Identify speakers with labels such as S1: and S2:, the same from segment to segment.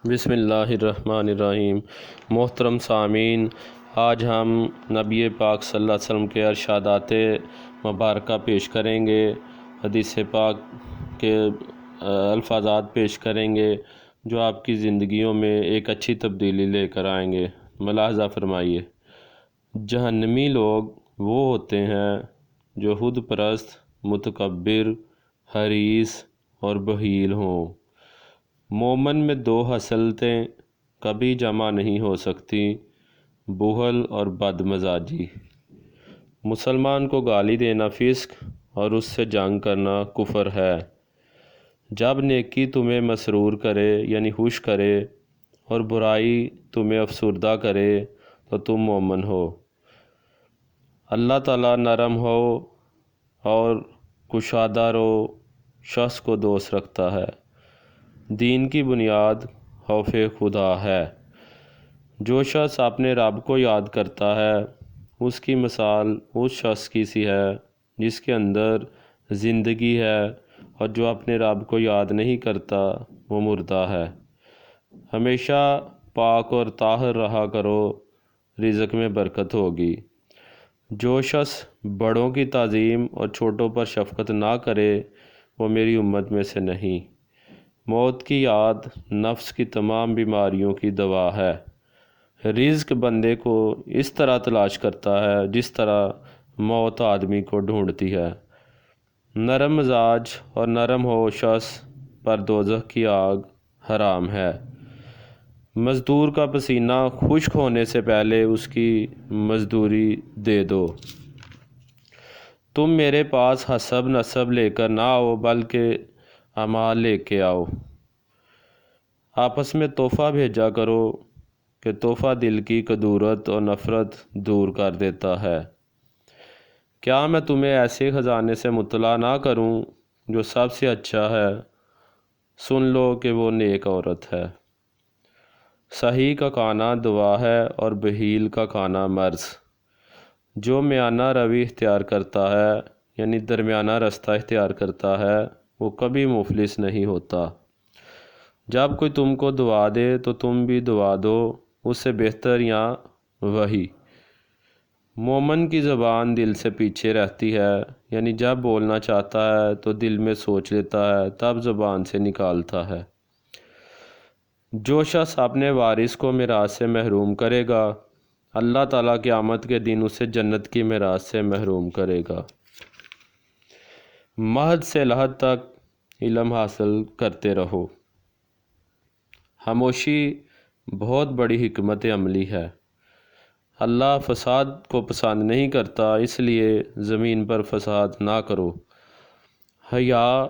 S1: بسم اللہ الرحمن الرحیم۔ محترم سامعین، آج ہم نبی پاک صلی اللہ علیہ وسلم کے ارشادات مبارکہ پیش کریں گے، حدیث پاک کے الفاظات پیش کریں گے جو آپ کی زندگیوں میں ایک اچھی تبدیلی لے کر آئیں گے۔ ملاحظہ فرمائیے، جہنمی لوگ وہ ہوتے ہیں جو خود پرست، متکبر، حریص اور بخیل ہوں۔ مومن میں دو خصلتیں کبھی جمع نہیں ہو سکتی، بخل اور بد مزاجی۔ مسلمان کو گالی دینا فسق اور اس سے جنگ کرنا کفر ہے۔ جب نیکی تمہیں مسرور کرے یعنی خوش کرے اور برائی تمہیں افسردہ کرے تو تم مومن ہو۔ اللہ تعالیٰ نرم ہو اور کشادہ رو شخص کو دوست رکھتا ہے۔ دین کی بنیاد خوف خدا ہے۔ جو شخص اپنے رب کو یاد کرتا ہے اس کی مثال اس شخص کی سی ہے جس کے اندر زندگی ہے، اور جو اپنے رب کو یاد نہیں کرتا وہ مردہ ہے۔ ہمیشہ پاک اور طاہر رہا کرو، رزق میں برکت ہوگی۔ جو شخص بڑوں کی تعظیم اور چھوٹوں پر شفقت نہ کرے وہ میری امت میں سے نہیں۔ موت کی یاد نفس کی تمام بیماریوں کی دوا ہے۔ رزق بندے کو اس طرح تلاش کرتا ہے جس طرح موت آدمی کو ڈھونڈتی ہے۔ نرم مزاج اور نرم ہو شخص پر دوزخ کی آگ حرام ہے۔ مزدور کا پسینہ خشک ہونے سے پہلے اس کی مزدوری دے دو۔ تم میرے پاس حسب نسب لے کر نہ آؤ بلکہ اعمال لے کے آؤ۔ آپس میں تحفہ بھیجا کرو کہ تحفہ دل کی کدورت اور نفرت دور کر دیتا ہے۔ کیا میں تمہیں ایسے خزانے سے مطلع نہ کروں جو سب سے اچھا ہے؟ سن لو کہ وہ نیک عورت ہے۔ صحیح کا کھانا دوا ہے اور بخیل کا کھانا مرض۔ جو میانہ روی اختیار کرتا ہے یعنی درمیانہ رستہ اختیار کرتا ہے وہ کبھی مفلس نہیں ہوتا۔ جب کوئی تم کو دعا دے تو تم بھی دعا دو، اس سے بہتر یا وہی۔ مومن کی زبان دل سے پیچھے رہتی ہے، یعنی جب بولنا چاہتا ہے تو دل میں سوچ لیتا ہے تب زبان سے نکالتا ہے۔ جو شخص اپنے وارث کو میراث سے محروم کرے گا اللہ تعالیٰ قیامت کے دن اسے جنت کی میراث سے محروم کرے گا۔ مہد سے لحد تک علم حاصل کرتے رہو۔ خاموشی بہت بڑی حکمت عملی ہے۔ اللہ فساد کو پسند نہیں کرتا، اس لیے زمین پر فساد نہ کرو۔ حیا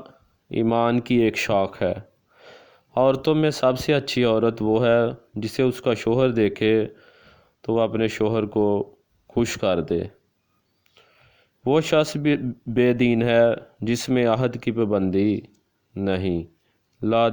S1: ایمان کی ایک شاخ ہے۔ عورتوں میں سب سے اچھی عورت وہ ہے جسے اس کا شوہر دیکھے تو وہ اپنے شوہر کو خوش کر دے۔ وہ شخص بے دین ہے جس میں عہد کی پابندی نہیں۔ لا